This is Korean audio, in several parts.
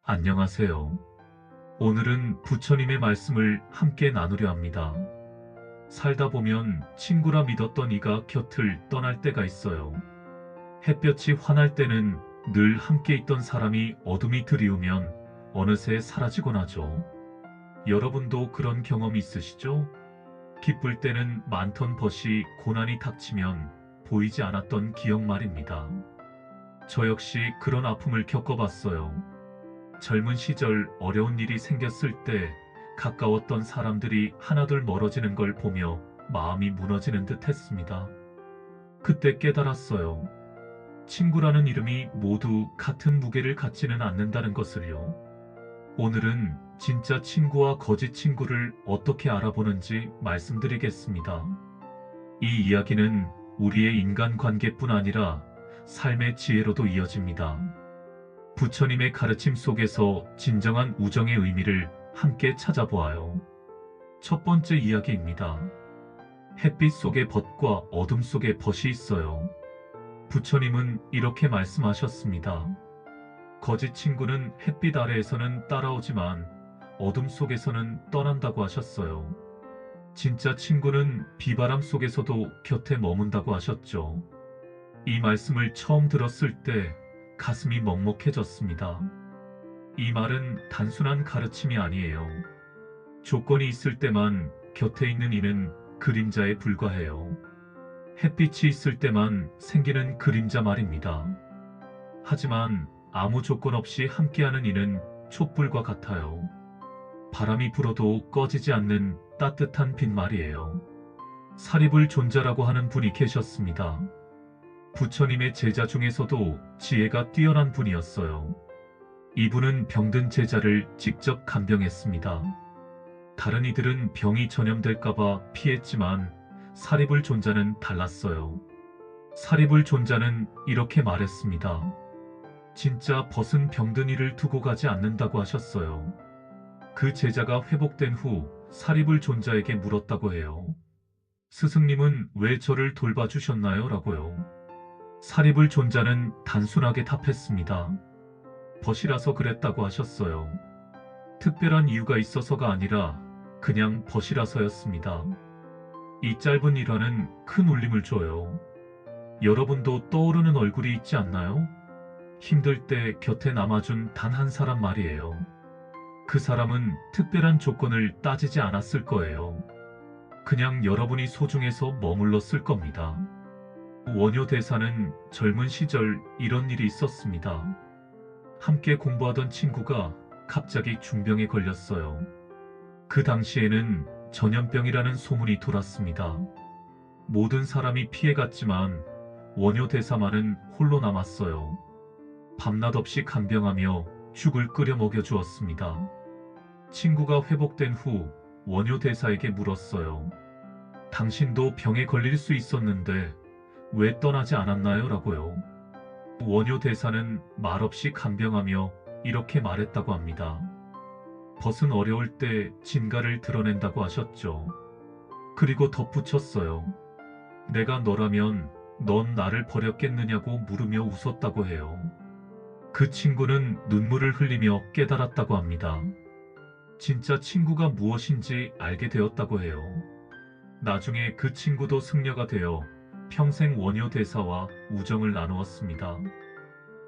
안녕하세요. 오늘은 부처님의 말씀을 함께 나누려 합니다. 살다 보면 친구라 믿었던 이가 곁을 떠날 때가 있어요. 햇볕이 환할 때는 늘 함께 있던 사람이 어둠이 드리우면 어느새 사라지곤 하죠. 여러분도 그런 경험이 있으시죠? 기쁠 때는 많던 벗이 고난이 닥치면 보이지 않았던 기억 말입니다. 저 역시 그런 아픔을 겪어봤어요. 젊은 시절 어려운 일이 생겼을 때 가까웠던 사람들이 하나둘 멀어지는 걸 보며 마음이 무너지는 듯 했습니다. 그때 깨달았어요. 친구라는 이름이 모두 같은 무게를 갖지는 않는다는 것을요. 오늘은 진짜 친구와 거짓 친구를 어떻게 알아보는지 말씀드리겠습니다. 이 이야기는 우리의 인간관계뿐 아니라 삶의 지혜로도 이어집니다. 부처님의 가르침 속에서 진정한 우정의 의미를 함께 찾아보아요. 첫 번째 이야기입니다. 햇빛 속에 벗과 어둠 속에 벗이 있어요. 부처님은 이렇게 말씀하셨습니다. 거짓 친구는 햇빛 아래에서는 따라오지만 어둠 속에서는 떠난다고 하셨어요. 진짜 친구는 비바람 속에서도 곁에 머문다고 하셨죠. 이 말씀을 처음 들었을 때 가슴이 먹먹해졌습니다. 이 말은 단순한 가르침이 아니에요. 조건이 있을 때만 곁에 있는 이는 그림자에 불과해요. 햇빛이 있을 때만 생기는 그림자 말입니다. 하지만 아무 조건 없이 함께하는 이는 촛불과 같아요. 바람이 불어도 꺼지지 않는 따뜻한 빛 말이에요. 사리불 존자라고 하는 분이 계셨습니다. 부처님의 제자 중에서도 지혜가 뛰어난 분이었어요. 이분은 병든 제자를 직접 간병했습니다. 다른 이들은 병이 전염될까봐 피했지만 사리불 존자는 달랐어요. 사리불 존자는 이렇게 말했습니다. 진짜 벗은 병든 이를 두고 가지 않는다고 하셨어요. 그 제자가 회복된 후 사리불 존자에게 물었다고 해요. 스승님은 왜 저를 돌봐주셨나요? 라고요. 사리불 존자는 단순하게 답했습니다. 벗이라서 그랬다고 하셨어요. 특별한 이유가 있어서가 아니라 그냥 벗이라서였습니다. 이 짧은 일화는 큰 울림을 줘요. 여러분도 떠오르는 얼굴이 있지 않나요? 힘들 때 곁에 남아준 단 한 사람 말이에요. 그 사람은 특별한 조건을 따지지 않았을 거예요. 그냥 여러분이 소중해서 머물렀을 겁니다. 원효 대사는 젊은 시절 이런 일이 있었습니다. 함께 공부하던 친구가 갑자기 중병에 걸렸어요. 그 당시에는 전염병이라는 소문이 돌았습니다. 모든 사람이 피해갔지만 원효 대사만은 홀로 남았어요. 밤낮 없이 간병하며 죽을 끓여 먹여주었습니다. 친구가 회복된 후 원효 대사에게 물었어요. 당신도 병에 걸릴 수 있었는데 왜 떠나지 않았나요? 라고요. 원효 대사는 말없이 간병하며 이렇게 말했다고 합니다. 벗은 어려울 때 진가를 드러낸다고 하셨죠. 그리고 덧붙였어요. 내가 너라면 넌 나를 버렸겠느냐고 물으며 웃었다고 해요. 그 친구는 눈물을 흘리며 깨달았다고 합니다. 진짜 친구가 무엇인지 알게 되었다고 해요. 나중에 그 친구도 승려가 되어 평생 원효 대사와 우정을 나누었습니다.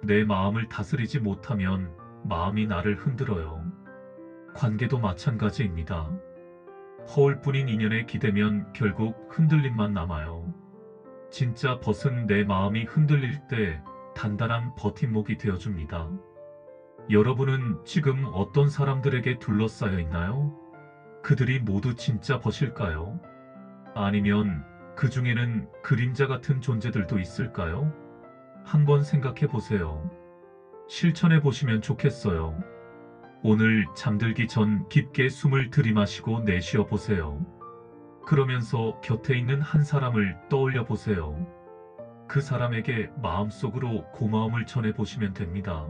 내 마음을 다스리지 못하면 마음이 나를 흔들어요. 관계도 마찬가지입니다. 허울뿐인 인연에 기대면 결국 흔들림만 남아요. 진짜 벗은 내 마음이 흔들릴 때 단단한 버팀목이 되어줍니다. 여러분은 지금 어떤 사람들에게 둘러싸여 있나요? 그들이 모두 진짜 벗일까요? 아니면 그 중에는 그림자 같은 존재들도 있을까요? 한번 생각해 보세요. 실천해 보시면 좋겠어요. 오늘 잠들기 전 깊게 숨을 들이마시고 내쉬어 보세요. 그러면서 곁에 있는 한 사람을 떠올려 보세요. 그 사람에게 마음속으로 고마움을 전해 보시면 됩니다.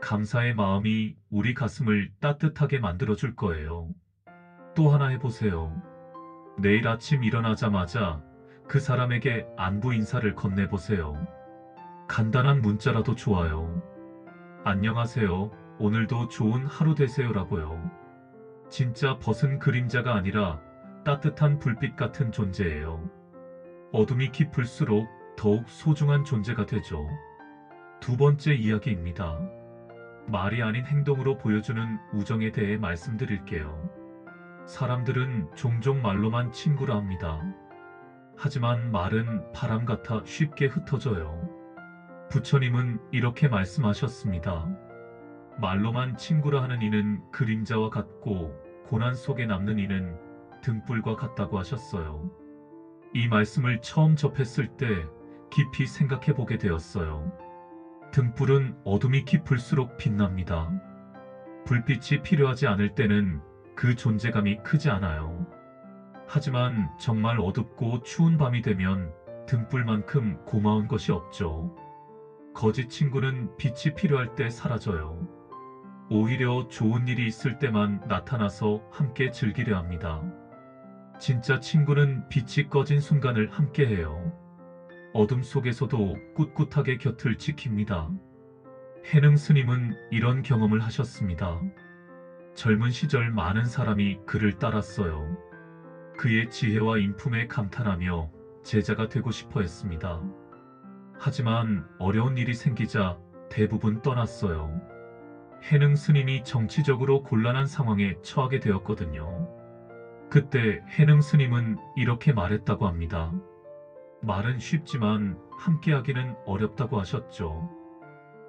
감사의 마음이 우리 가슴을 따뜻하게 만들어줄 거예요. 또 하나 해보세요. 내일 아침 일어나자마자 그 사람에게 안부 인사를 건네보세요. 간단한 문자라도 좋아요. 안녕하세요. 오늘도 좋은 하루 되세요라고요. 진짜 벗은 그림자가 아니라 따뜻한 불빛 같은 존재예요. 어둠이 깊을수록 더욱 소중한 존재가 되죠. 두 번째 이야기입니다. 말이 아닌 행동으로 보여주는 우정에 대해 말씀드릴게요. 사람들은 종종 말로만 친구라 합니다. 하지만 말은 바람 같아 쉽게 흩어져요. 부처님은 이렇게 말씀하셨습니다. 말로만 친구라 하는 이는 그림자와 같고 고난 속에 남는 이는 등불과 같다고 하셨어요. 이 말씀을 처음 접했을 때 깊이 생각해 보게 되었어요. 등불은 어둠이 깊을수록 빛납니다. 불빛이 필요하지 않을 때는 그 존재감이 크지 않아요. 하지만 정말 어둡고 추운 밤이 되면 등불만큼 고마운 것이 없죠. 거짓 친구는 빛이 필요할 때 사라져요. 오히려 좋은 일이 있을 때만 나타나서 함께 즐기려 합니다. 진짜 친구는 빛이 꺼진 순간을 함께해요. 어둠 속에서도 꿋꿋하게 곁을 지킵니다. 해능 스님은 이런 경험을 하셨습니다. 젊은 시절 많은 사람이 그를 따랐어요. 그의 지혜와 인품에 감탄하며 제자가 되고 싶어 했습니다. 하지만 어려운 일이 생기자 대부분 떠났어요. 해능 스님이 정치적으로 곤란한 상황에 처하게 되었거든요. 그때 해능 스님은 이렇게 말했다고 합니다. 말은 쉽지만 함께하기는 어렵다고 하셨죠.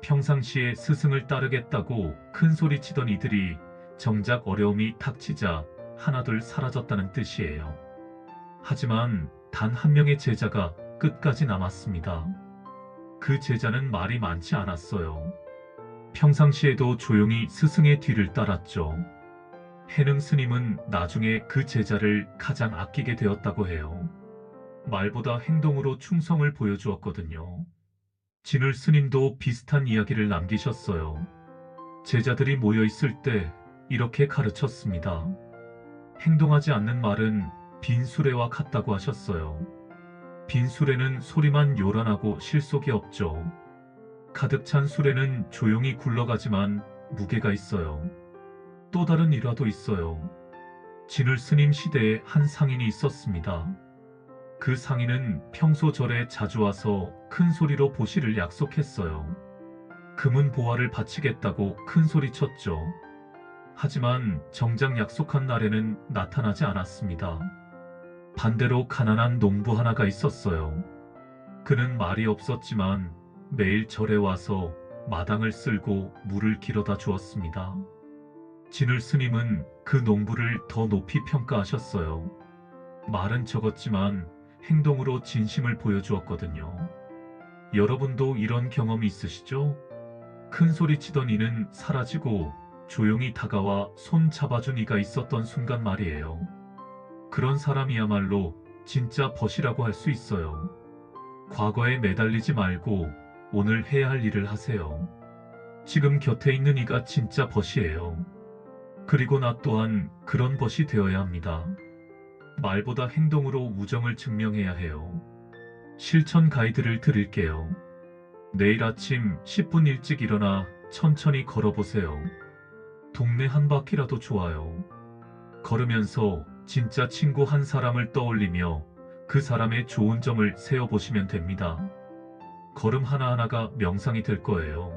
평상시에 스승을 따르겠다고 큰 소리치던 이들이 정작 어려움이 닥치자 하나둘 사라졌다는 뜻이에요. 하지만 단 한 명의 제자가 끝까지 남았습니다. 그 제자는 말이 많지 않았어요. 평상시에도 조용히 스승의 뒤를 따랐죠. 해능 스님은 나중에 그 제자를 가장 아끼게 되었다고 해요. 말보다 행동으로 충성을 보여주었거든요. 진울 스님도 비슷한 이야기를 남기셨어요. 제자들이 모여 있을 때 이렇게 가르쳤습니다. 행동하지 않는 말은 빈 수레와 같다고 하셨어요. 빈 수레는 소리만 요란하고 실속이 없죠. 가득 찬 수레는 조용히 굴러가지만 무게가 있어요. 또 다른 일화도 있어요. 진울 스님 시대에 한 상인이 있었습니다. 그 상인은 평소 절에 자주 와서 큰 소리로 보시를 약속했어요. 금은 보화를 바치겠다고 큰 소리 쳤죠. 하지만 정작 약속한 날에는 나타나지 않았습니다. 반대로 가난한 농부 하나가 있었어요. 그는 말이 없었지만 매일 절에 와서 마당을 쓸고 물을 길어다 주었습니다. 진울 스님은 그 농부를 더 높이 평가하셨어요. 말은 적었지만 행동으로 진심을 보여주었거든요. 여러분도 이런 경험이 있으시죠? 큰 소리 치던 이는 사라지고 조용히 다가와 손 잡아준 이가 있었던 순간 말이에요. 그런 사람이야말로 진짜 벗이라고 할 수 있어요. 과거에 매달리지 말고 오늘 해야 할 일을 하세요. 지금 곁에 있는 이가 진짜 벗이에요. 그리고 나 또한 그런 벗이 되어야 합니다. 말보다 행동으로 우정을 증명해야 해요. 실천 가이드를 드릴게요. 내일 아침 10분 일찍 일어나 천천히 걸어보세요. 동네 한 바퀴라도 좋아요. 걸으면서 진짜 친구 한 사람을 떠올리며 그 사람의 좋은 점을 세어보시면 됩니다. 걸음 하나하나가 명상이 될 거예요.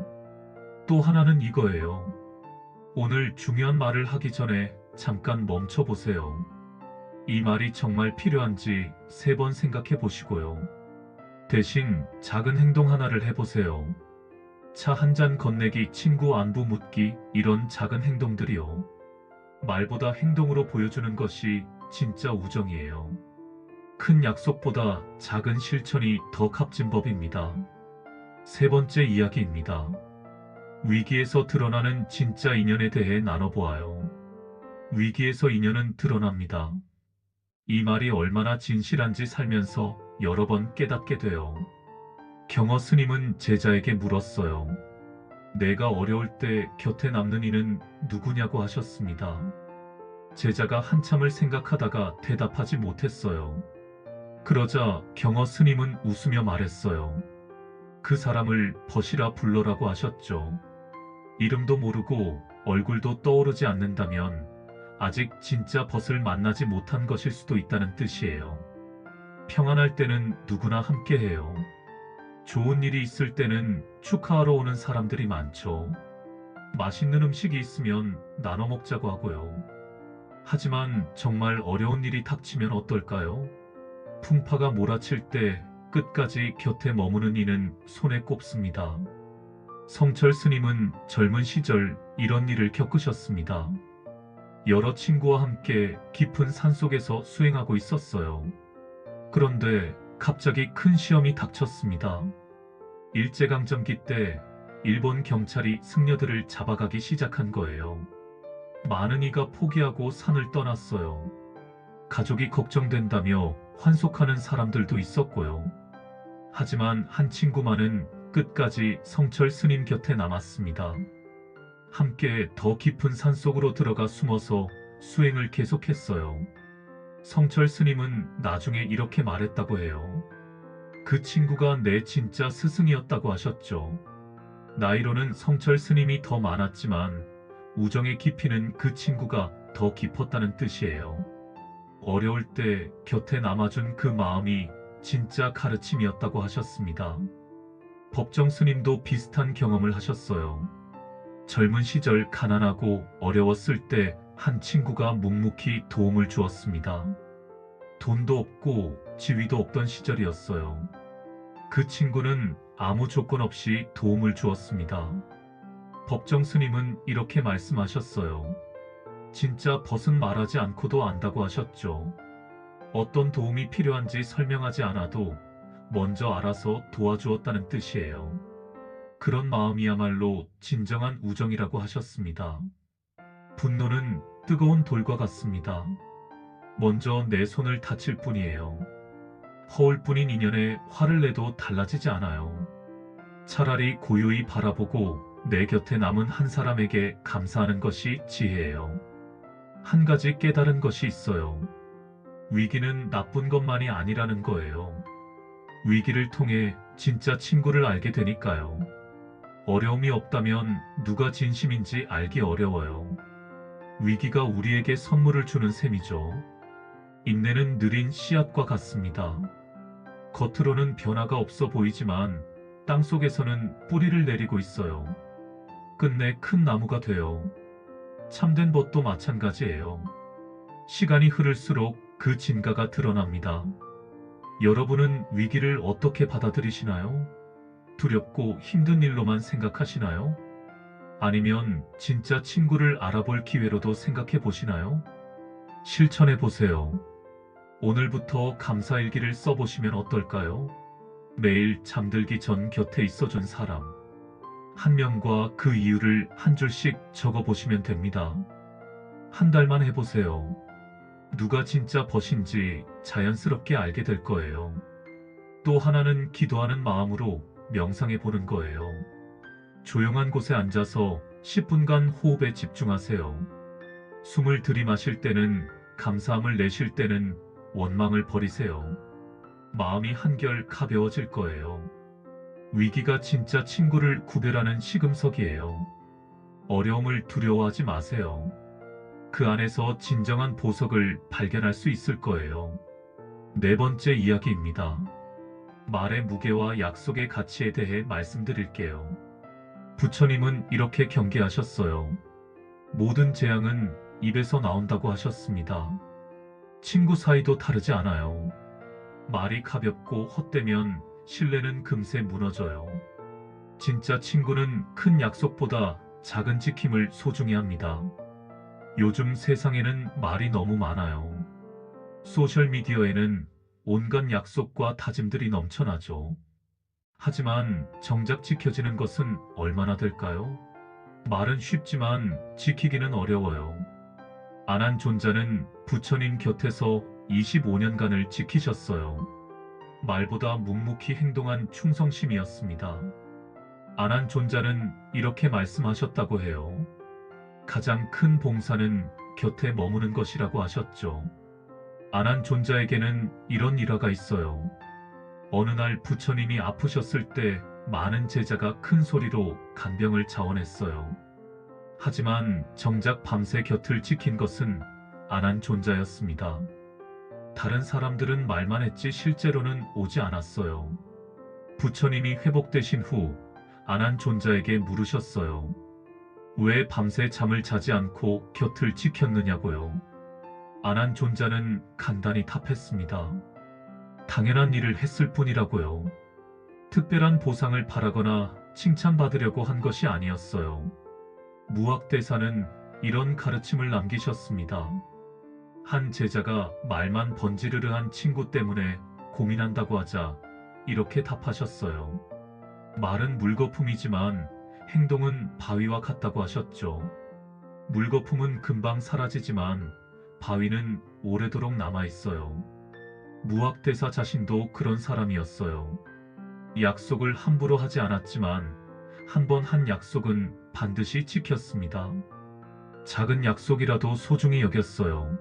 또 하나는 이거예요. 오늘 중요한 말을 하기 전에 잠깐 멈춰보세요. 이 말이 정말 필요한지 3번 생각해 보시고요. 대신 작은 행동 하나를 해보세요. 차 한 잔 건네기, 친구 안부 묻기, 이런 작은 행동들이요. 말보다 행동으로 보여주는 것이 진짜 우정이에요. 큰 약속보다 작은 실천이 더 값진 법입니다. 3번째 이야기입니다. 위기에서 드러나는 진짜 인연에 대해 나눠보아요. 위기에서 인연은 드러납니다. 이 말이 얼마나 진실한지 살면서 여러 번 깨닫게 돼요. 경어 스님은 제자에게 물었어요. 내가 어려울 때 곁에 남는 이는 누구냐고 하셨습니다. 제자가 한참을 생각하다가 대답하지 못했어요. 그러자 경어 스님은 웃으며 말했어요. 그 사람을 벗이라 불러라고 하셨죠. 이름도 모르고 얼굴도 떠오르지 않는다면 아직 진짜 벗을 만나지 못한 것일 수도 있다는 뜻이에요. 평안할 때는 누구나 함께해요. 좋은 일이 있을 때는 축하하러 오는 사람들이 많죠. 맛있는 음식이 있으면 나눠 먹자고 하고요. 하지만 정말 어려운 일이 닥치면 어떨까요? 풍파가 몰아칠 때 끝까지 곁에 머무는 이는 손에 꼽습니다. 성철 스님은 젊은 시절 이런 일을 겪으셨습니다. 여러 친구와 함께 깊은 산속에서 수행하고 있었어요. 그런데 갑자기 큰 시험이 닥쳤습니다. 일제강점기 때 일본 경찰이 승려들을 잡아가기 시작한 거예요. 많은 이가 포기하고 산을 떠났어요. 가족이 걱정된다며 환속하는 사람들도 있었고요. 하지만 한 친구만은 끝까지 성철 스님 곁에 남았습니다. 함께 더 깊은 산속으로 들어가 숨어서 수행을 계속했어요. 성철 스님은 나중에 이렇게 말했다고 해요. 그 친구가 내 진짜 스승이었다고 하셨죠. 나이로는 성철 스님이 더 많았지만 우정의 깊이는 그 친구가 더 깊었다는 뜻이에요. 어려울 때 곁에 남아준 그 마음이 진짜 가르침이었다고 하셨습니다. 법정 스님도 비슷한 경험을 하셨어요. 젊은 시절 가난하고 어려웠을 때 한 친구가 묵묵히 도움을 주었습니다. 돈도 없고 지위도 없던 시절이었어요. 그 친구는 아무 조건 없이 도움을 주었습니다. 법정 스님은 이렇게 말씀하셨어요. 진짜 벗은 말하지 않고도 안다고 하셨죠. 어떤 도움이 필요한지 설명하지 않아도 먼저 알아서 도와주었다는 뜻이에요. 그런 마음이야말로 진정한 우정이라고 하셨습니다. 분노는 뜨거운 돌과 같습니다. 먼저 내 손을 다칠 뿐이에요. 허울뿐인 인연에 화를 내도 달라지지 않아요. 차라리 고요히 바라보고 내 곁에 남은 한 사람에게 감사하는 것이 지혜예요. 한 가지 깨달은 것이 있어요. 위기는 나쁜 것만이 아니라는 거예요. 위기를 통해 진짜 친구를 알게 되니까요. 어려움이 없다면 누가 진심인지 알기 어려워요. 위기가 우리에게 선물을 주는 셈이죠. 인내는 느린 씨앗과 같습니다. 겉으로는 변화가 없어 보이지만 땅속에서는 뿌리를 내리고 있어요. 끝내 큰 나무가 돼요. 참된 벗도 마찬가지예요. 시간이 흐를수록 그 진가가 드러납니다. 여러분은 위기를 어떻게 받아들이시나요? 두렵고 힘든 일로만 생각하시나요? 아니면 진짜 친구를 알아볼 기회로도 생각해 보시나요? 실천해 보세요. 오늘부터 감사일기를 써보시면 어떨까요? 매일 잠들기 전 곁에 있어준 사람 한 명과 그 이유를 한 줄씩 적어보시면 됩니다. 한 달만 해보세요. 누가 진짜 벗인지 자연스럽게 알게 될 거예요. 또 하나는 기도하는 마음으로 명상해 보는 거예요. 조용한 곳에 앉아서 10분간 호흡에 집중하세요. 숨을 들이마실 때는 감사함을 내쉴 때는 원망을 버리세요. 마음이 한결 가벼워질 거예요. 위기가 진짜 친구를 구별하는 시금석이에요. 어려움을 두려워하지 마세요. 그 안에서 진정한 보석을 발견할 수 있을 거예요. 네 번째 이야기입니다. 말의 무게와 약속의 가치에 대해 말씀드릴게요. 부처님은 이렇게 경계하셨어요. 모든 재앙은 입에서 나온다고 하셨습니다. 친구 사이도 다르지 않아요. 말이 가볍고 헛되면 신뢰는 금세 무너져요. 진짜 친구는 큰 약속보다 작은 지킴을 소중히 합니다. 요즘 세상에는 말이 너무 많아요. 소셜미디어에는 온갖 약속과 다짐들이 넘쳐나죠. 하지만 정작 지켜지는 것은 얼마나 될까요? 말은 쉽지만 지키기는 어려워요. 아난존자는 부처님 곁에서 25년간을 지키셨어요. 말보다 묵묵히 행동한 충성심이었습니다. 아난존자는 이렇게 말씀하셨다고 해요. 가장 큰 봉사는 곁에 머무는 것이라고 하셨죠. 아난존자에게는 이런 일화가 있어요. 어느 날 부처님이 아프셨을 때 많은 제자가 큰 소리로 간병을 자원했어요. 하지만 정작 밤새 곁을 지킨 것은 아난존자였습니다. 다른 사람들은 말만 했지 실제로는 오지 않았어요. 부처님이 회복되신 후 아난존자에게 물으셨어요. 왜 밤새 잠을 자지 않고 곁을 지켰느냐고요. 아난존자는 간단히 답했습니다. 당연한 일을 했을 뿐이라고요. 특별한 보상을 바라거나 칭찬받으려고 한 것이 아니었어요. 무학대사는 이런 가르침을 남기셨습니다. 한 제자가 말만 번지르르한 친구 때문에 고민한다고 하자 이렇게 답하셨어요. 말은 물거품이지만 행동은 바위와 같다고 하셨죠. 물거품은 금방 사라지지만 바위는 오래도록 남아있어요. 무학대사 자신도 그런 사람이었어요. 약속을 함부로 하지 않았지만 한 번 한 약속은 반드시 지켰습니다. 작은 약속이라도 소중히 여겼어요.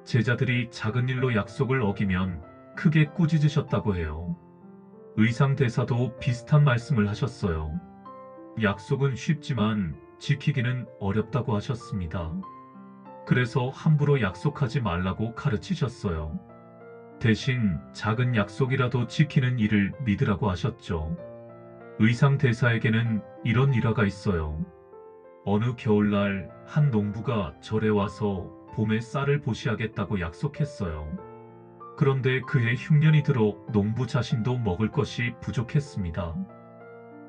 제자들이 작은 일로 약속을 어기면 크게 꾸짖으셨다고 해요. 의상대사도 비슷한 말씀을 하셨어요. 약속은 쉽지만 지키기는 어렵다고 하셨습니다. 그래서 함부로 약속하지 말라고 가르치셨어요. 대신 작은 약속이라도 지키는 일을 믿으라고 하셨죠. 의상대사에게는 이런 일화가 있어요. 어느 겨울날 한 농부가 절에 와서 봄에 쌀을 보시하겠다고 약속했어요. 그런데 그해 흉년이 들어 농부 자신도 먹을 것이 부족했습니다.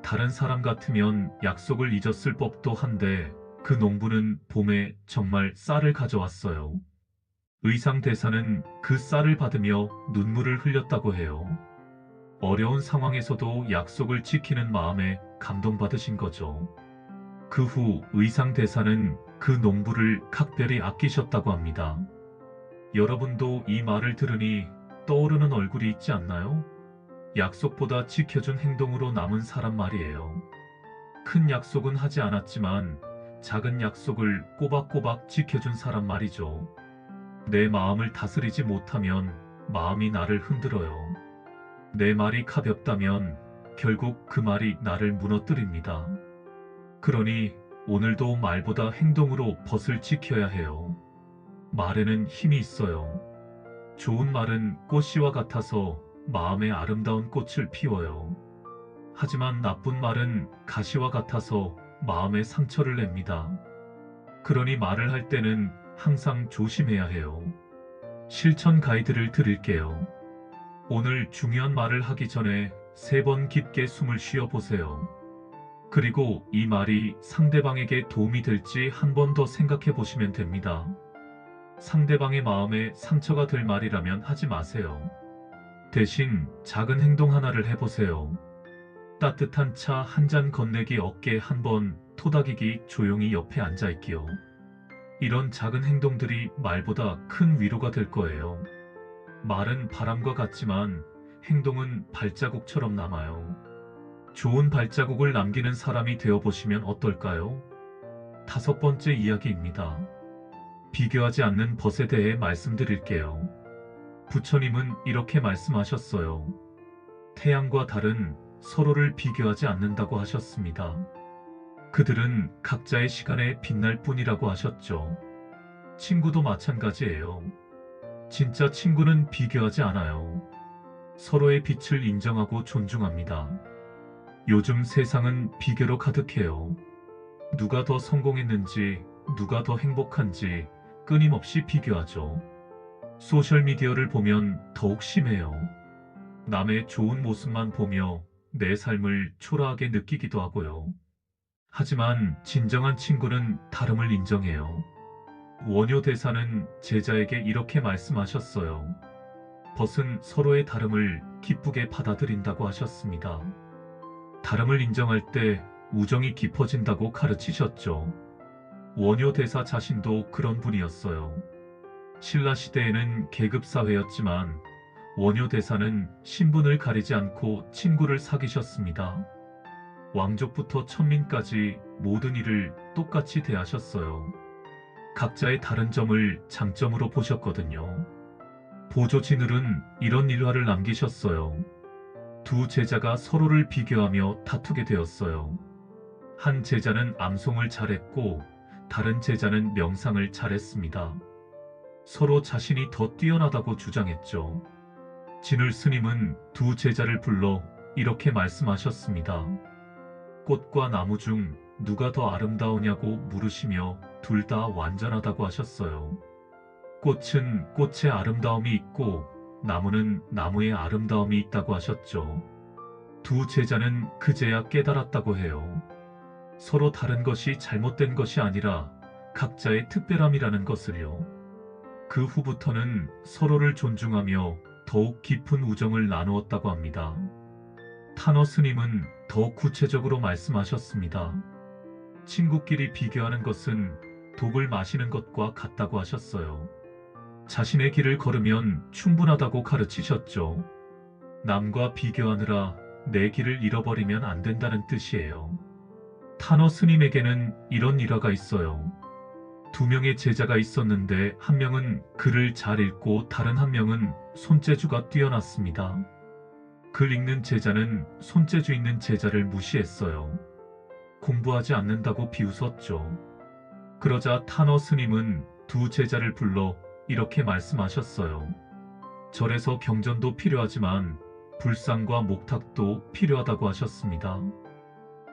다른 사람 같으면 약속을 잊었을 법도 한데 그 농부는 봄에 정말 쌀을 가져왔어요. 의상대사는 그 쌀을 받으며 눈물을 흘렸다고 해요. 어려운 상황에서도 약속을 지키는 마음에 감동받으신 거죠. 그 후 의상대사는 그 농부를 각별히 아끼셨다고 합니다. 여러분도 이 말을 들으니 떠오르는 얼굴이 있지 않나요? 약속보다 지켜준 행동으로 남은 사람 말이에요. 큰 약속은 하지 않았지만 작은 약속을 꼬박꼬박 지켜준 사람 말이죠. 내 마음을 다스리지 못하면 마음이 나를 흔들어요. 내 말이 가볍다면 결국 그 말이 나를 무너뜨립니다. 그러니 오늘도 말보다 행동으로 벗을 지켜야 해요. 말에는 힘이 있어요. 좋은 말은 꽃씨와 같아서 마음에 아름다운 꽃을 피워요. 하지만 나쁜 말은 가시와 같아서 마음에 상처를 냅니다. 그러니 말을 할 때는 항상 조심해야 해요. 실천 가이드를 드릴게요. 오늘 중요한 말을 하기 전에 3번 깊게 숨을 쉬어 보세요. 그리고 이 말이 상대방에게 도움이 될지 한 번 더 생각해 보시면 됩니다. 상대방의 마음에 상처가 될 말이라면 하지 마세요. 대신 작은 행동 하나를 해보세요. 따뜻한 차 한 잔 건네기, 어깨 한 번 토닥이기, 조용히 옆에 앉아있기요. 이런 작은 행동들이 말보다 큰 위로가 될 거예요. 말은 바람과 같지만 행동은 발자국처럼 남아요. 좋은 발자국을 남기는 사람이 되어보시면 어떨까요? 5번째 이야기입니다. 비교하지 않는 벗에 대해 말씀드릴게요. 부처님은 이렇게 말씀하셨어요. 태양과 달은 서로를 비교하지 않는다고 하셨습니다. 그들은 각자의 시간에 빛날 뿐이라고 하셨죠. 친구도 마찬가지예요. 진짜 친구는 비교하지 않아요. 서로의 빛을 인정하고 존중합니다. 요즘 세상은 비교로 가득해요. 누가 더 성공했는지, 누가 더 행복한지 끊임없이 비교하죠. 소셜미디어를 보면 더욱 심해요. 남의 좋은 모습만 보며 내 삶을 초라하게 느끼기도 하고요. 하지만 진정한 친구는 다름을 인정해요. 원효대사는 제자에게 이렇게 말씀하셨어요. 벗은 서로의 다름을 기쁘게 받아들인다고 하셨습니다. 다름을 인정할 때 우정이 깊어진다고 가르치셨죠. 원효대사 자신도 그런 분이었어요. 신라시대에는 계급사회였지만 원효대사는 신분을 가리지 않고 친구를 사귀셨습니다. 왕족부터 천민까지 모든 이를 똑같이 대하셨어요. 각자의 다른 점을 장점으로 보셨거든요. 보조진을은 이런 일화를 남기셨어요. 두 제자가 서로를 비교하며 다투게 되었어요. 한 제자는 암송을 잘했고 다른 제자는 명상을 잘했습니다. 서로 자신이 더 뛰어나다고 주장했죠. 진울 스님은 두 제자를 불러 이렇게 말씀하셨습니다. 꽃과 나무 중 누가 더 아름다우냐고 물으시며 둘 다 완전하다고 하셨어요. 꽃은 꽃의 아름다움이 있고 나무는 나무의 아름다움이 있다고 하셨죠. 두 제자는 그제야 깨달았다고 해요. 서로 다른 것이 잘못된 것이 아니라 각자의 특별함이라는 것을요. 그 후부터는 서로를 존중하며 더욱 깊은 우정을 나누었다고 합니다. 타너 스님은 더 구체적으로 말씀하셨습니다. 친구끼리 비교하는 것은 독을 마시는 것과 같다고 하셨어요. 자신의 길을 걸으면 충분하다고 가르치셨죠. 남과 비교하느라 내 길을 잃어버리면 안 된다는 뜻이에요. 타너 스님에게는 이런 일화가 있어요. 두 명의 제자가 있었는데 한 명은 글을 잘 읽고 다른 한 명은 손재주가 뛰어났습니다. 글 읽는 제자는 손재주 있는 제자를 무시했어요. 공부하지 않는다고 비웃었죠. 그러자 타너 스님은 두 제자를 불러 이렇게 말씀하셨어요. 절에서 경전도 필요하지만 불상과 목탁도 필요하다고 하셨습니다.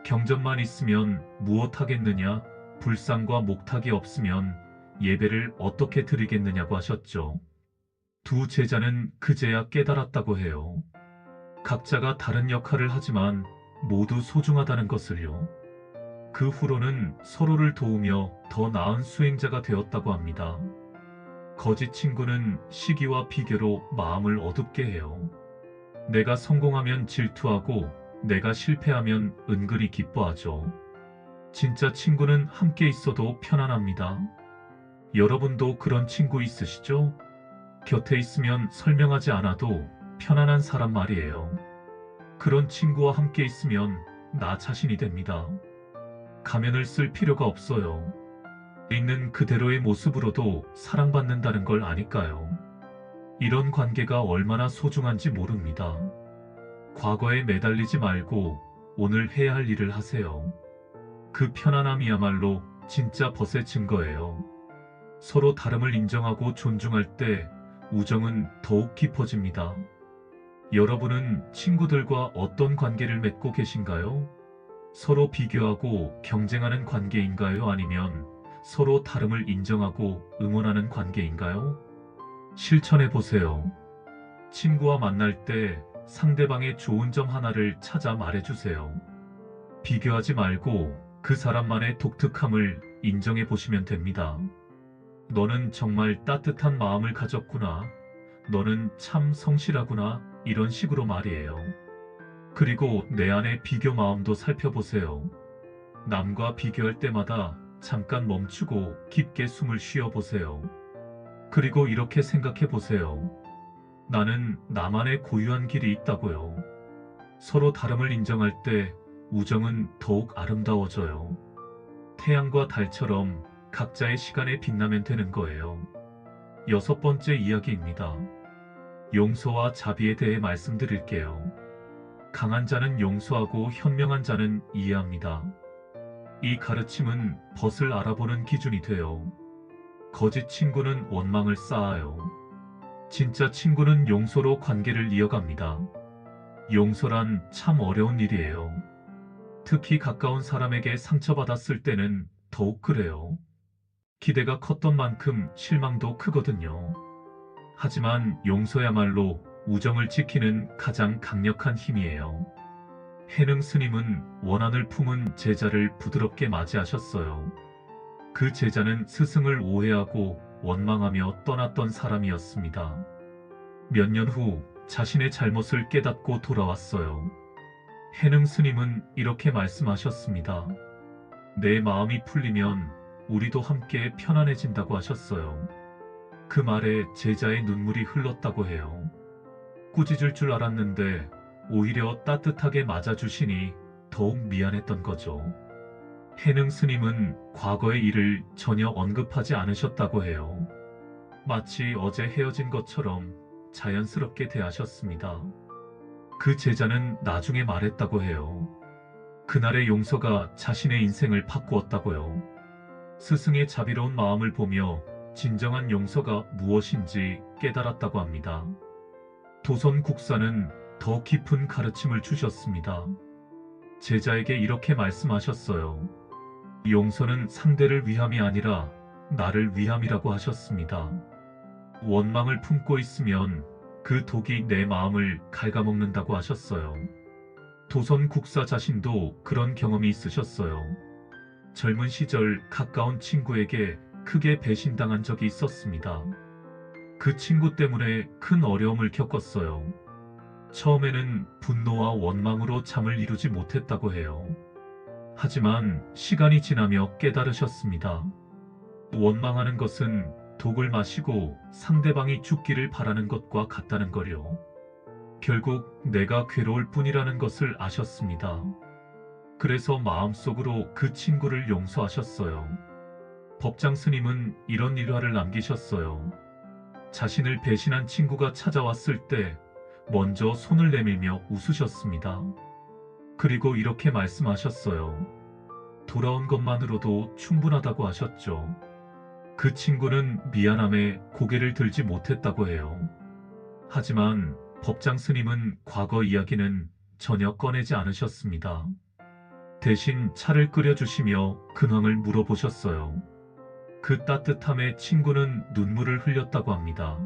경전만 있으면 무엇 하겠느냐? 불상과 목탁이 없으면 예배를 어떻게 드리겠느냐고 하셨죠. 두 제자는 그제야 깨달았다고 해요. 각자가 다른 역할을 하지만 모두 소중하다는 것을요. 그 후로는 서로를 도우며 더 나은 수행자가 되었다고 합니다. 거짓 친구는 시기와 비교로 마음을 어둡게 해요. 내가 성공하면 질투하고 내가 실패하면 은근히 기뻐하죠. 진짜 친구는 함께 있어도 편안합니다. 여러분도 그런 친구 있으시죠? 곁에 있으면 설명하지 않아도 편안한 사람 말이에요. 그런 친구와 함께 있으면 나 자신이 됩니다. 가면을 쓸 필요가 없어요. 있는 그대로의 모습으로도 사랑받는다는 걸 아니까요. 이런 관계가 얼마나 소중한지 모릅니다. 과거에 매달리지 말고 오늘 해야 할 일을 하세요. 그 편안함이야말로 진짜 벗의 증거예요. 서로 다름을 인정하고 존중할 때 우정은 더욱 깊어집니다. 여러분은 친구들과 어떤 관계를 맺고 계신가요? 서로 비교하고 경쟁하는 관계인가요? 아니면 서로 다름을 인정하고 응원하는 관계인가요? 실천해 보세요. 친구와 만날 때 상대방의 좋은 점 하나를 찾아 말해주세요. 비교하지 말고 그 사람만의 독특함을 인정해 보시면 됩니다. 너는 정말 따뜻한 마음을 가졌구나. 너는 참 성실하구나. 이런 식으로 말이에요. 그리고 내 안의 비교 마음도 살펴보세요. 남과 비교할 때마다 잠깐 멈추고 깊게 숨을 쉬어보세요. 그리고 이렇게 생각해 보세요. 나는 나만의 고유한 길이 있다고요. 서로 다름을 인정할 때 우정은 더욱 아름다워져요. 태양과 달처럼 각자의 시간에 빛나면 되는 거예요. 6번째 이야기입니다. 용서와 자비에 대해 말씀드릴게요. 강한 자는 용서하고 현명한 자는 이해합니다. 이 가르침은 벗을 알아보는 기준이 돼요. 거짓 친구는 원망을 쌓아요. 진짜 친구는 용서로 관계를 이어갑니다. 용서란 참 어려운 일이에요. 특히 가까운 사람에게 상처받았을 때는 더욱 그래요. 기대가 컸던 만큼 실망도 크거든요. 하지만 용서야말로 우정을 지키는 가장 강력한 힘이에요. 해능 스님은 원한을 품은 제자를 부드럽게 맞이하셨어요. 그 제자는 스승을 오해하고 원망하며 떠났던 사람이었습니다. 몇 년 후 자신의 잘못을 깨닫고 돌아왔어요. 해능 스님은 이렇게 말씀하셨습니다. 내 마음이 풀리면 우리도 함께 편안해진다고 하셨어요. 그 말에 제자의 눈물이 흘렀다고 해요. 꾸짖을 줄 알았는데 오히려 따뜻하게 맞아주시니 더욱 미안했던 거죠. 해능 스님은 과거의 일을 전혀 언급하지 않으셨다고 해요. 마치 어제 헤어진 것처럼 자연스럽게 대하셨습니다. 그 제자는 나중에 말했다고 해요. 그날의 용서가 자신의 인생을 바꾸었다고요. 스승의 자비로운 마음을 보며 진정한 용서가 무엇인지 깨달았다고 합니다. 도선 국사는 더 깊은 가르침을 주셨습니다. 제자에게 이렇게 말씀하셨어요. 용서는 상대를 위함이 아니라 나를 위함이라고 하셨습니다. 원망을 품고 있으면 그 독이 내 마음을 갉아먹는다고 하셨어요. 도선 국사 자신도 그런 경험이 있으셨어요. 젊은 시절 가까운 친구에게 크게 배신당한 적이 있었습니다. 그 친구 때문에 큰 어려움을 겪었어요. 처음에는 분노와 원망으로 잠을 이루지 못했다고 해요. 하지만 시간이 지나며 깨달으셨습니다. 원망하는 것은 독을 마시고 상대방이 죽기를 바라는 것과 같다는 거요. 결국 내가 괴로울 뿐이라는 것을 아셨습니다. 그래서 마음속으로 그 친구를 용서하셨어요. 법장 스님은 이런 일화를 남기셨어요. 자신을 배신한 친구가 찾아왔을 때 먼저 손을 내밀며 웃으셨습니다. 그리고 이렇게 말씀하셨어요. 돌아온 것만으로도 충분하다고 하셨죠. 그 친구는 미안함에 고개를 들지 못했다고 해요. 하지만 법장 스님은 과거 이야기는 전혀 꺼내지 않으셨습니다. 대신 차를 끓여주시며 근황을 물어보셨어요. 그 따뜻함에 친구는 눈물을 흘렸다고 합니다.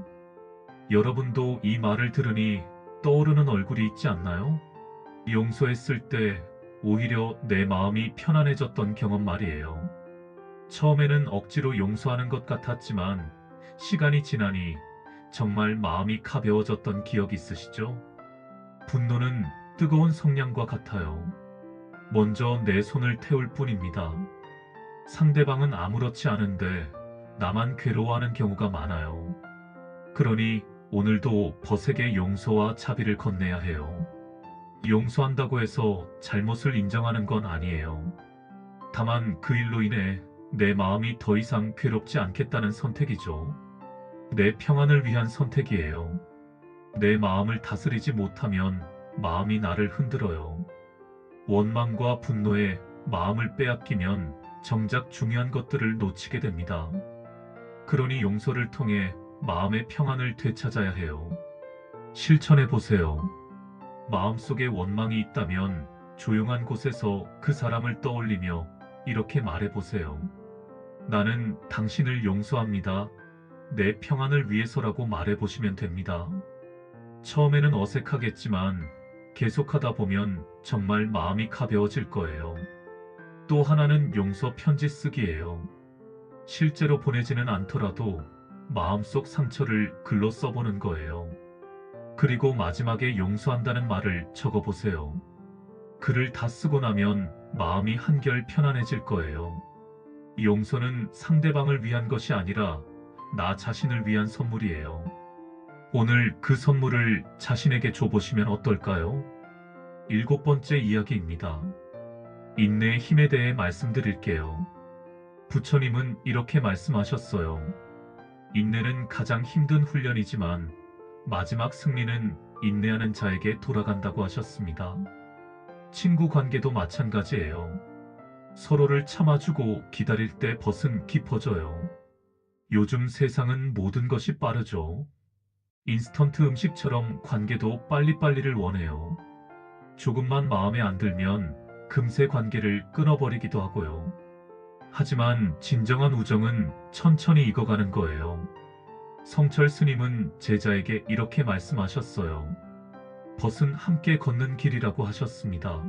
여러분도 이 말을 들으니 떠오르는 얼굴이 있지 않나요? 용서했을 때 오히려 내 마음이 편안해졌던 경험 말이에요. 처음에는 억지로 용서하는 것 같았지만 시간이 지나니 정말 마음이 가벼워졌던 기억 있으시죠? 분노는 뜨거운 성냥과 같아요. 먼저 내 손을 태울 뿐입니다. 상대방은 아무렇지 않은데 나만 괴로워하는 경우가 많아요. 그러니 오늘도 벗에게 용서와 자비를 건네야 해요. 용서한다고 해서 잘못을 인정하는 건 아니에요. 다만 그 일로 인해 내 마음이 더 이상 괴롭지 않겠다는 선택이죠. 내 평안을 위한 선택이에요. 내 마음을 다스리지 못하면 마음이 나를 흔들어요. 원망과 분노에 마음을 빼앗기면 정작 중요한 것들을 놓치게 됩니다. 그러니 용서를 통해 마음의 평안을 되찾아야 해요. 실천해 보세요. 마음속에 원망이 있다면 조용한 곳에서 그 사람을 떠올리며 이렇게 말해 보세요. 나는 당신을 용서합니다. 내 평안을 위해서라고 말해 보시면 됩니다. 처음에는 어색하겠지만 계속하다 보면 정말 마음이 가벼워질 거예요. 또 하나는 용서 편지 쓰기예요. 실제로 보내지는 않더라도 마음속 상처를 글로 써보는 거예요. 그리고 마지막에 용서한다는 말을 적어보세요. 글을 다 쓰고 나면 마음이 한결 편안해질 거예요. 용서는 상대방을 위한 것이 아니라 나 자신을 위한 선물이에요. 오늘 그 선물을 자신에게 줘보시면 어떨까요? 7번째 이야기입니다. 인내의 힘에 대해 말씀드릴게요. 부처님은 이렇게 말씀하셨어요. 인내는 가장 힘든 훈련이지만 마지막 승리는 인내하는 자에게 돌아간다고 하셨습니다. 친구 관계도 마찬가지예요. 서로를 참아주고 기다릴 때 벗은 깊어져요. 요즘 세상은 모든 것이 빠르죠. 인스턴트 음식처럼 관계도 빨리빨리를 원해요. 조금만 마음에 안 들면 금세 관계를 끊어버리기도 하고요. 하지만 진정한 우정은 천천히 익어가는 거예요. 성철 스님은 제자에게 이렇게 말씀하셨어요. 벗은 함께 걷는 길이라고 하셨습니다.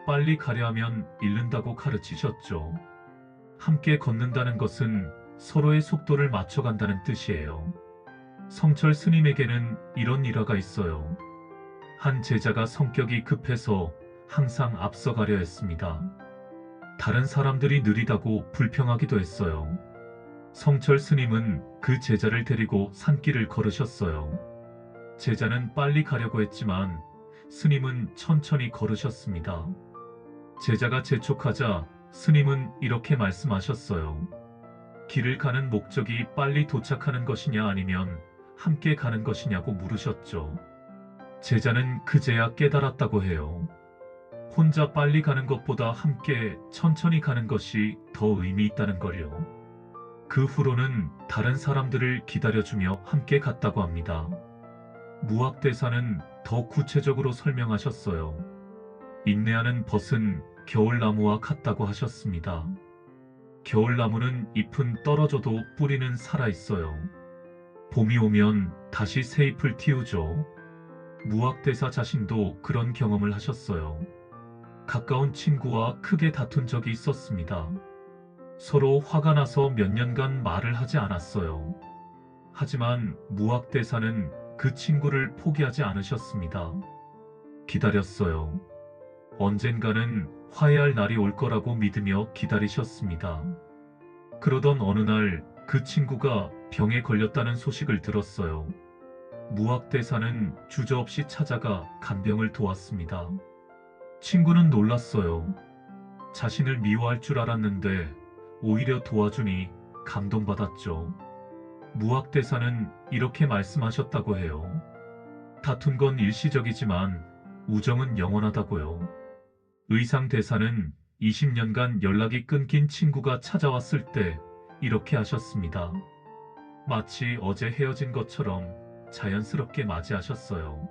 빨리 가려 하면 잃는다고 가르치셨죠. 함께 걷는다는 것은 서로의 속도를 맞춰간다는 뜻이에요. 성철 스님에게는 이런 일화가 있어요. 한 제자가 성격이 급해서 항상 앞서가려 했습니다. 다른 사람들이 느리다고 불평하기도 했어요. 성철 스님은 그 제자를 데리고 산길을 걸으셨어요. 제자는 빨리 가려고 했지만 스님은 천천히 걸으셨습니다. 제자가 재촉하자 스님은 이렇게 말씀하셨어요. 길을 가는 목적이 빨리 도착하는 것이냐 아니면 함께 가는 것이냐고 물으셨죠. 제자는 그제야 깨달았다고 해요. 혼자 빨리 가는 것보다 함께 천천히 가는 것이 더 의미 있다는 걸요. 그 후로는 다른 사람들을 기다려주며 함께 갔다고 합니다. 무학대사는 더 구체적으로 설명하셨어요. 인내하는 벗은 겨울나무와 같다고 하셨습니다. 겨울나무는 잎은 떨어져도 뿌리는 살아있어요. 봄이 오면 다시 새 잎을 틔우죠. 무학대사 자신도 그런 경험을 하셨어요. 가까운 친구와 크게 다툰 적이 있었습니다. 서로 화가 나서 몇 년간 말을 하지 않았어요. 하지만 무학대사는 그 친구를 포기하지 않으셨습니다. 기다렸어요. 언젠가는 화해할 날이 올 거라고 믿으며 기다리셨습니다. 그러던 어느 날 그 친구가 병에 걸렸다는 소식을 들었어요. 무학대사는 주저없이 찾아가 간병을 도왔습니다. 친구는 놀랐어요. 자신을 미워할 줄 알았는데 오히려 도와주니 감동받았죠. 무학대사는 이렇게 말씀하셨다고 해요. 다툰 건 일시적이지만 우정은 영원하다고요. 의상대사는 20년간 연락이 끊긴 친구가 찾아왔을 때 이렇게 하셨습니다. 마치 어제 헤어진 것처럼 자연스럽게 맞이하셨어요.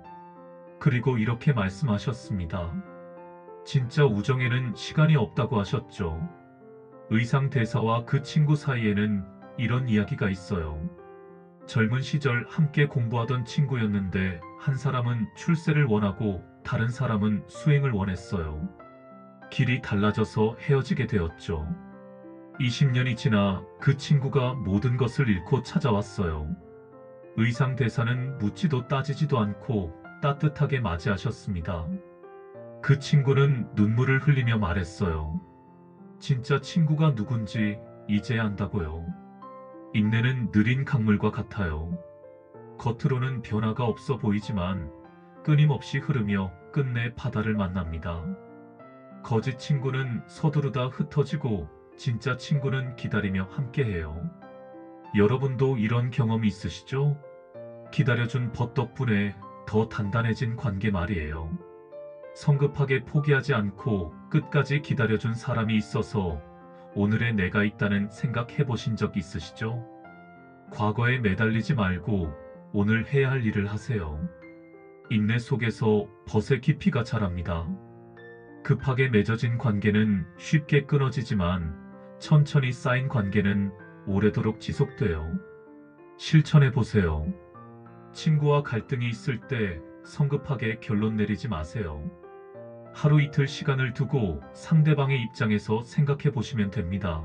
그리고 이렇게 말씀하셨습니다. 진짜 우정에는 시간이 없다고 하셨죠. 의상대사와 그 친구 사이에는 이런 이야기가 있어요. 젊은 시절 함께 공부하던 친구였는데 한 사람은 출세를 원하고 다른 사람은 수행을 원했어요. 길이 달라져서 헤어지게 되었죠. 20년이 지나 그 친구가 모든 것을 잃고 찾아왔어요. 의상대사는 묻지도 따지지도 않고 따뜻하게 맞이하셨습니다. 그 친구는 눈물을 흘리며 말했어요. 진짜 친구가 누군지 이제야 안다고요. 인내는 느린 강물과 같아요. 겉으로는 변화가 없어 보이지만 끊임없이 흐르며 끝내 바다를 만납니다. 거짓 친구는 서두르다 흩어지고 진짜 친구는 기다리며 함께해요. 여러분도 이런 경험이 있으시죠? 기다려준 벗 덕분에 더 단단해진 관계 말이에요. 성급하게 포기하지 않고 끝까지 기다려준 사람이 있어서 오늘의 내가 있다는 생각해 보신 적 있으시죠? 과거에 매달리지 말고 오늘 해야 할 일을 하세요. 인내 속에서 벗의 깊이가 자랍니다. 급하게 맺어진 관계는 쉽게 끊어지지만 천천히 쌓인 관계는 오래도록 지속돼요. 실천해 보세요. 친구와 갈등이 있을 때 성급하게 결론 내리지 마세요. 하루 이틀 시간을 두고 상대방의 입장에서 생각해 보시면 됩니다.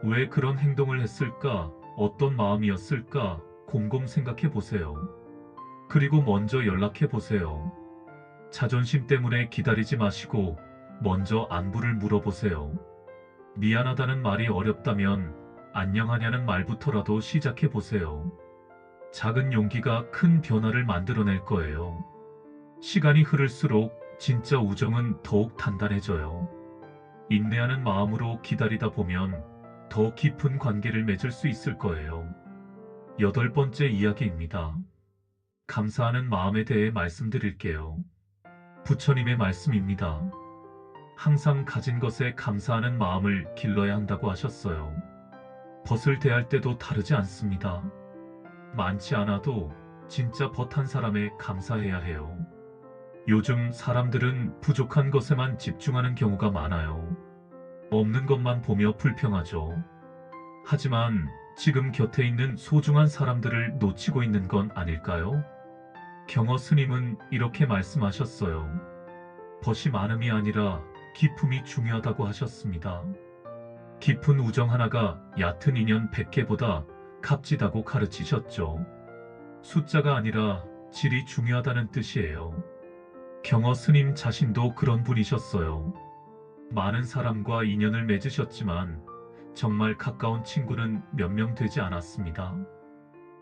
왜 그런 행동을 했을까? 어떤 마음이었을까? 곰곰 생각해 보세요. 그리고 먼저 연락해 보세요. 자존심 때문에 기다리지 마시고 먼저 안부를 물어보세요. 미안하다는 말이 어렵다면 안녕하냐는 말부터라도 시작해 보세요. 작은 용기가 큰 변화를 만들어낼 거예요. 시간이 흐를수록 진짜 우정은 더욱 단단해져요. 인내하는 마음으로 기다리다 보면 더 깊은 관계를 맺을 수 있을 거예요. 8번째 이야기입니다. 감사하는 마음에 대해 말씀드릴게요. 부처님의 말씀입니다. 항상 가진 것에 감사하는 마음을 길러야 한다고 하셨어요. 벗을 대할 때도 다르지 않습니다. 많지 않아도 진짜 벗 한 사람에 감사해야 해요. 요즘 사람들은 부족한 것에만 집중하는 경우가 많아요. 없는 것만 보며 불평하죠. 하지만 지금 곁에 있는 소중한 사람들을 놓치고 있는 건 아닐까요? 경어 스님은 이렇게 말씀하셨어요. 벗이 많음이 아니라 기품이 중요하다고 하셨습니다. 깊은 우정 하나가 얕은 인연 100개보다 값지다고 가르치셨죠. 숫자가 아니라 질이 중요하다는 뜻이에요. 경어 스님 자신도 그런 분이셨어요. 많은 사람과 인연을 맺으셨지만 정말 가까운 친구는 몇 명 되지 않았습니다.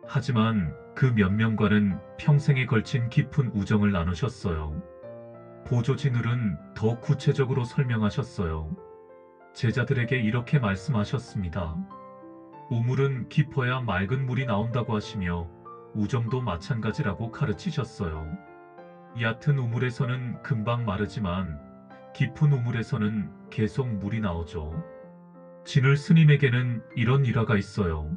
하지만 그 몇 명과는 평생에 걸친 깊은 우정을 나누셨어요. 보조진울은 더 구체적으로 설명하셨어요. 제자들에게 이렇게 말씀하셨습니다. 우물은 깊어야 맑은 물이 나온다고 하시며 우정도 마찬가지라고 가르치셨어요. 얕은 우물에서는 금방 마르지만 깊은 우물에서는 계속 물이 나오죠. 진울 스님에게는 이런 일화가 있어요.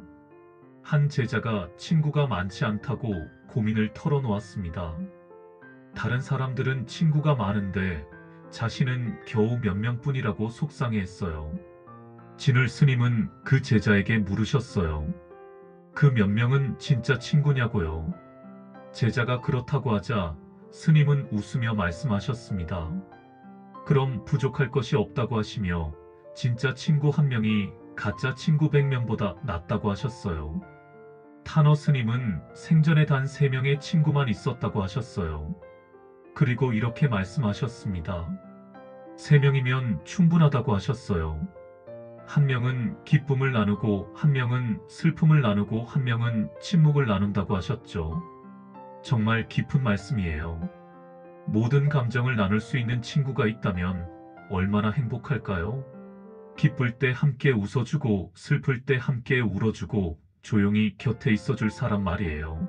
한 제자가 친구가 많지 않다고 고민을 털어놓았습니다. 다른 사람들은 친구가 많은데 자신은 겨우 몇 명뿐이라고 속상해했어요. 진울 스님은 그 제자에게 물으셨어요. 그 몇 명은 진짜 친구냐고요. 제자가 그렇다고 하자 스님은 웃으며 말씀하셨습니다. 그럼 부족할 것이 없다고 하시며 진짜 친구 한 명이 가짜 친구 100명보다 낫다고 하셨어요. 탄어 스님은 생전에 단 3명의 친구만 있었다고 하셨어요. 그리고 이렇게 말씀하셨습니다. 3명이면 충분하다고 하셨어요. 한 명은 기쁨을 나누고 한 명은 슬픔을 나누고 한 명은 침묵을 나눈다고 하셨죠. 정말 깊은 말씀이에요. 모든 감정을 나눌 수 있는 친구가 있다면 얼마나 행복할까요? 기쁠 때 함께 웃어주고 슬플 때 함께 울어주고 조용히 곁에 있어줄 사람 말이에요.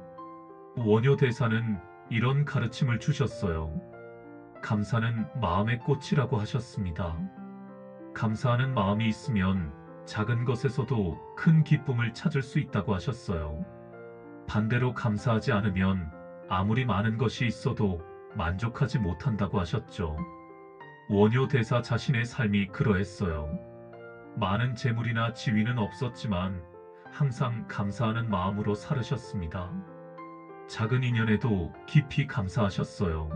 원효 대사는 이런 가르침을 주셨어요. 감사는 마음의 꽃이라고 하셨습니다. 감사하는 마음이 있으면 작은 것에서도 큰 기쁨을 찾을 수 있다고 하셨어요. 반대로 감사하지 않으면 아무리 많은 것이 있어도 만족하지 못한다고 하셨죠. 원효 대사 자신의 삶이 그러했어요. 많은 재물이나 지위는 없었지만 항상 감사하는 마음으로 살으셨습니다. 작은 인연에도 깊이 감사하셨어요.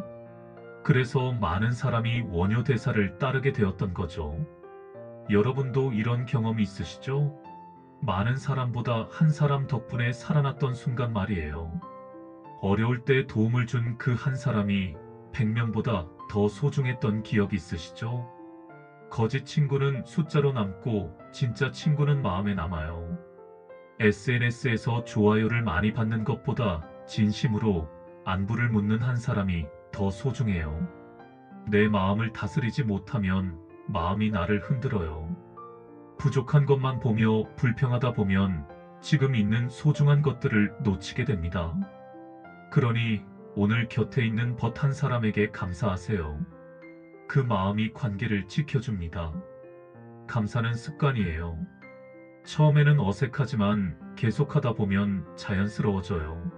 그래서 많은 사람이 원효 대사를 따르게 되었던 거죠. 여러분도 이런 경험이 있으시죠? 많은 사람보다 한 사람 덕분에 살아났던 순간 말이에요. 어려울 때 도움을 준 그 한 사람이 100명보다 더 소중했던 기억 있으시죠? 거짓 친구는 숫자로 남고 진짜 친구는 마음에 남아요. SNS에서 좋아요를 많이 받는 것보다 진심으로 안부를 묻는 한 사람이 더 소중해요. 내 마음을 다스리지 못하면 마음이 나를 흔들어요. 부족한 것만 보며 불평하다 보면 지금 있는 소중한 것들을 놓치게 됩니다. 그러니 오늘 곁에 있는 벗 한 사람에게 감사하세요. 그 마음이 관계를 지켜줍니다. 감사는 습관이에요. 처음에는 어색하지만 계속하다 보면 자연스러워져요.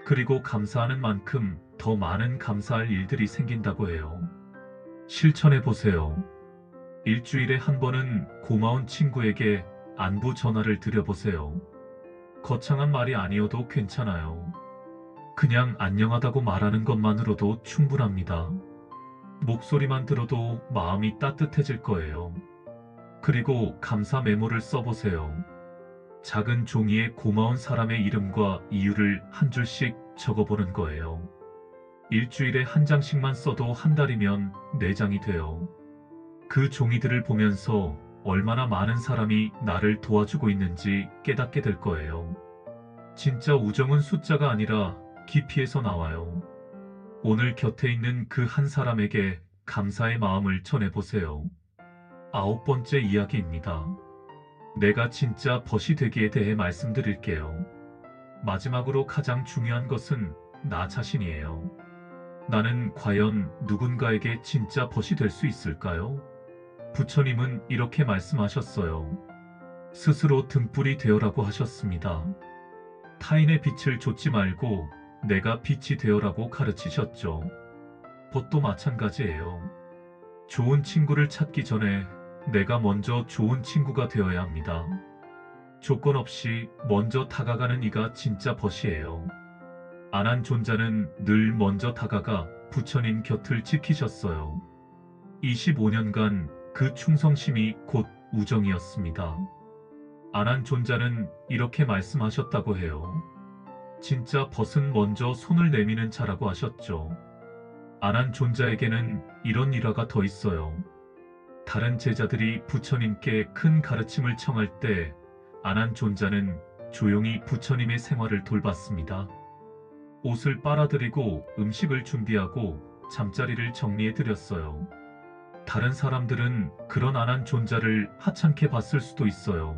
그리고 감사하는 만큼 더 많은 감사할 일들이 생긴다고 해요. 실천해 보세요. 일주일에 한 번은 고마운 친구에게 안부 전화를 드려보세요. 거창한 말이 아니어도 괜찮아요. 그냥 안녕하다고 말하는 것만으로도 충분합니다. 목소리만 들어도 마음이 따뜻해질 거예요. 그리고 감사 메모를 써보세요. 작은 종이에 고마운 사람의 이름과 이유를 한 줄씩 적어보는 거예요. 일주일에 한 장씩만 써도 한 달이면 4장이 돼요. 그 종이들을 보면서 얼마나 많은 사람이 나를 도와주고 있는지 깨닫게 될 거예요. 진짜 우정은 숫자가 아니라 깊이에서 나와요. 오늘 곁에 있는 그 한 사람에게 감사의 마음을 전해보세요. 9번째 이야기입니다. 내가 진짜 벗이 되기에 대해 말씀드릴게요. 마지막으로 가장 중요한 것은 나 자신이에요. 나는 과연 누군가에게 진짜 벗이 될 수 있을까요? 부처님은 이렇게 말씀하셨어요. 스스로 등불이 되어라고 하셨습니다. 타인의 빛을 좇지 말고 내가 빛이 되어라고 가르치셨죠. 벗도 마찬가지예요. 좋은 친구를 찾기 전에 내가 먼저 좋은 친구가 되어야 합니다. 조건 없이 먼저 다가가는 이가 진짜 벗이에요. 안한 존자는 늘 먼저 다가가 부처님 곁을 지키셨어요. 25년간 그 충성심이 곧 우정이었습니다. 안한 존자는 이렇게 말씀하셨다고 해요. 진짜 벗은 먼저 손을 내미는 자라고 하셨죠. 안한 존자에게는 이런 일화가 더 있어요. 다른 제자들이 부처님께 큰 가르침을 청할 때 안한 존자는 조용히 부처님의 생활을 돌봤습니다. 옷을 빨아들이고 음식을 준비하고 잠자리를 정리해 드렸어요. 다른 사람들은 그런 안한 존자를 하찮게 봤을 수도 있어요.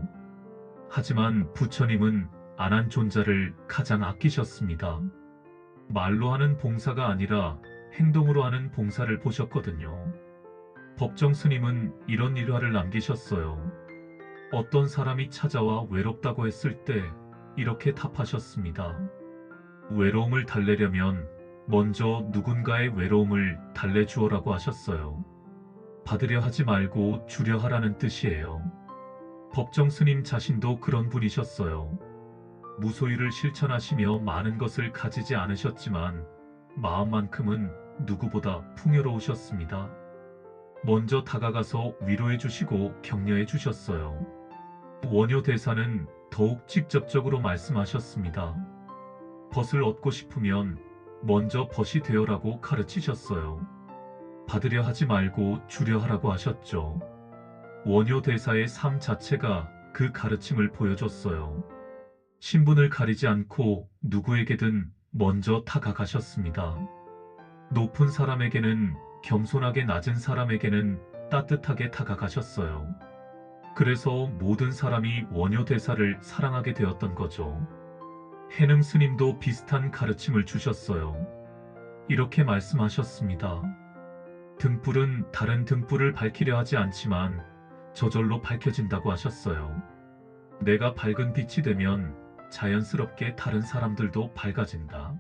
하지만 부처님은 안한 존자를 가장 아끼셨습니다. 말로 하는 봉사가 아니라 행동으로 하는 봉사를 보셨거든요. 법정 스님은 이런 일화를 남기셨어요. 어떤 사람이 찾아와 외롭다고 했을 때 이렇게 답하셨습니다. 외로움을 달래려면 먼저 누군가의 외로움을 달래주어라고 하셨어요. 받으려 하지 말고 주려 하라는 뜻이에요. 법정 스님 자신도 그런 분이셨어요. 무소유를 실천하시며 많은 것을 가지지 않으셨지만 마음만큼은 누구보다 풍요로우셨습니다. 먼저 다가가서 위로해 주시고 격려해 주셨어요. 원효 대사는 더욱 직접적으로 말씀하셨습니다. 벗을 얻고 싶으면 먼저 벗이 되어라고 가르치셨어요. 받으려 하지 말고 주려 하라고 하셨죠. 원효 대사의 삶 자체가 그 가르침을 보여줬어요. 신분을 가리지 않고 누구에게든 먼저 다가가셨습니다. 높은 사람에게는 겸손하게, 낮은 사람에게는 따뜻하게 다가가셨어요. 그래서 모든 사람이 원효 대사를 사랑하게 되었던 거죠. 해능 스님도 비슷한 가르침을 주셨어요. 이렇게 말씀하셨습니다. 등불은 다른 등불을 밝히려 하지 않지만 저절로 밝혀진다고 하셨어요. 내가 밝은 빛이 되면 자연스럽게 다른 사람들도 밝아진다.